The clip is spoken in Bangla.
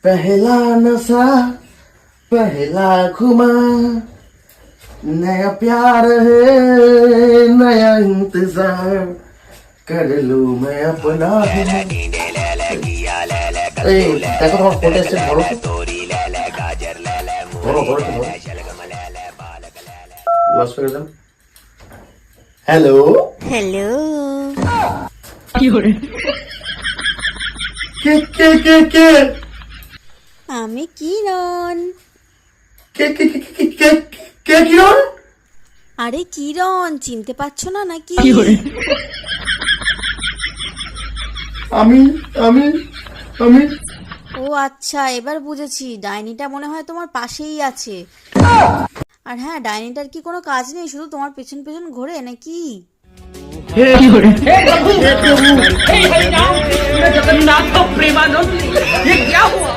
पहला नशा पहला खुमार, नया प्यार है नया इंतजार, कर लूं मैं अपना। এই দেখো তোমার ফোন এসে ধরো তো, ধরো ধরো ধরো, লস করে দাও। হ্যালো হ্যালো, কে কে কে কে আমি কিরণ। কে কে কে কে কে কে কিরণ? আরে কিরণ, চিনতে পারছো না নাকি? আমি আমি আমি ও আচ্ছা, এবার বুঝেছি। ডাইনিটা মনে হয় তোমার পাশেই আছে। আর হ্যাঁ, ডাইনিটার কি কোনো কাজ নেই, শুধু তোমার পেছন পেছন ঘোরে নাকি? जगन्नाथ प्रेमानंद, ये क्या हुआ?